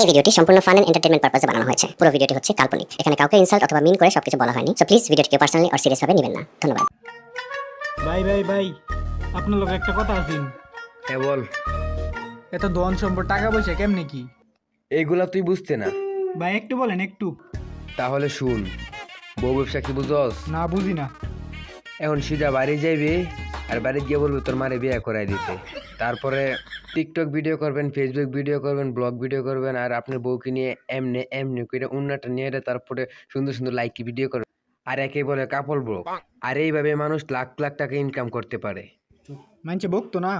এই ভিডিওটি সম্পূর্ণ ফান এন্ড এন্টারটেইনমেন্ট পারপাসে বানানো হয়েছে। পুরো ভিডিওটি হচ্ছে কাল্পনিক। এখানে কাউকে ইনসাল্ট অথবা মিন করে সবকিছু বলা হয়নি। সো প্লিজ ভিডিওটিকে পার্সোনালি অর সিরিয়াস ভাবে নেবেন না। ধন্যবাদ। ভাই আপনার লোক একটা কথা আছেন। হ্যাঁ বল। এত ধন সম্পদ টাকা পয়সা কেমনে কি এইগুলা তুই বুঝতে না, ভাই একটু বলেন একটু। তাহলে শুন। বউ ব্যবসা কি বুঝস? না বুঝি না। এখন সিধা বাড়ি যাইবি আর বাড়ি গিয়ে বলবি তোর মারে বিয়ে করাই দিতে। তারপরে টিকটক ভিডিও করবেন, ফেসবুক ভিডিও করবেন, ব্লগ ভিডিও করবেন, আর আপনার বউকে নিয়ে এমনি এমনি করে উন্নাটা নিয়ে তারপরে সুন্দর সুন্দর লাইক ভিডিও করবেন। আর একে বলে কাপল ব্লগ। আর এইভাবে মানুষ লাখ লাখ টাকা ইনকাম করতে পারে। মানছে বকতো না,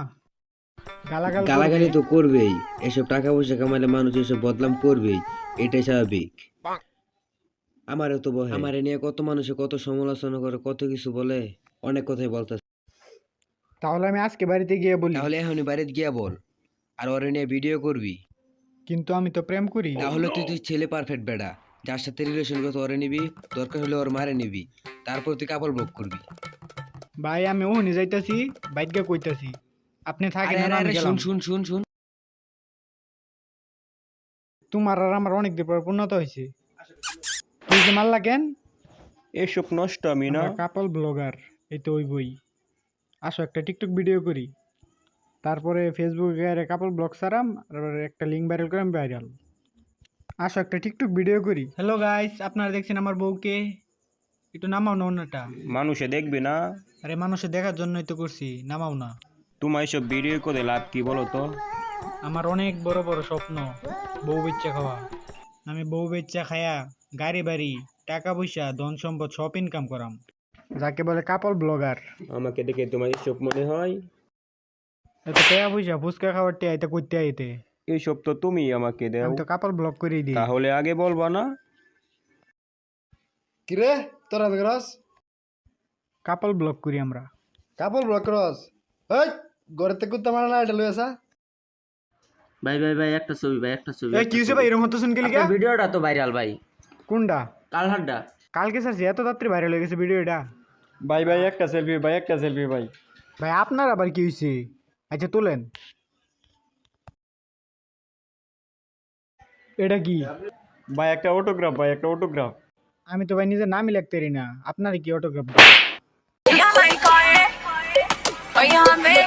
গালাগালি তো করবেই। এসব টাকা পয়সা কামাইলে মানুষ এসব বদনাম করবেই, এটাই স্বাভাবিক। আমারও তো বহে, আমারে নিয়ে কত মানুষে কত সমালোচনা করে, কত কিছু বলে, অনেক কথাই বলতেছে। তাহলে আমি আজকে বাড়িতে গিয়ে বলি। তাহলে এখনই বাড়িতে গিয়া বল, আর ওরে নিয়ে ভিডিও করবি। কিন্তু আমি তো প্রেম করি। তাহলে তুই ছেলে পারফেক্ট বেটা, যার সাথে রিলেশন করতে ওরে নিবি, দরকার হলে ওর মারে নিবি, তারপর তুই কাপড় ব্লক করবি। ভাই আমি ওখানে যাইতাছি, বাইকে কইতাছি, আপনি থাকেন। আরে আরে শুন শুন শুন শুন, তোমার আর আমার অনেক দিন পর পূর্ণতা হয়েছে। তুই যে মারলা কেন? এসব নষ্ট আমি না। কাপল ব্লগার, এই তো ওই বই। আসো একটা টিকটক ভিডিও করি, তারপরে ফেসবুকে কাপল ব্লগ সারাম, আর একটা লিঙ্ক ভাইরাল করে আমি ভাইরাল। আসো একটা টিকটক ভিডিও করি। হ্যালো গাইস, আপনারা দেখছেন আমার বউকে। একটু নামাও না অন্যটা। মানুষে দেখবে না। আরে মানুষে দেখার জন্যই তো করছি, নামাও না। তোমার এসব ভিডিও করে লাভ কি বলো তো? আমার অনেক বড় বড় স্বপ্ন, বউ বেচ্চা খাওয়া। আমি বউ বেচ্চা খায়া গাড়ি বাড়ি টাকা পয়সা ধন সম্পদ সব ইনকাম করাম, যাকে বলে কাপল ব্লগার। আমাকে দেখে তোমার এসব মনে হয়? এত টাকা পয়সা ফুচকা খাওয়ার টিয়া এটা করতে আইতে। এইসব তো তুমি আমাকে দাও, আমি তো কাপল ব্লগ করেই দিই। তাহলে আগে বলবা না? কিরে তোরা বেগরস কাপল ব্লগ করি আমরা। কাপড় ব্লক করস? এই ঘরেতে কুত্তা মারা না এটা লই আসা। ভাই একটা ছবি এই কি হইছে ভাই, এরকম হতো শুন কে লিগা? ভিডিওটা তো ভাইরাল ভাই, কোনটা? কালহাটটা। কালকে স্যার এত রাত্রি ভাইরাল হয়ে গেছে ভিডিওটা। ভাই একটা সেলফি, একটা সেলফি ভাই। ভাই আপনার আবার কি হইছে? আচ্ছা তোলেন। এটা কি? ভাই একটা অটোগ্রাফ, একটা অটোগ্রাফ। আমি তো ভাই নিজের নামই লিখতে পারি না, আপনার কি autograph? You're my car, or you're my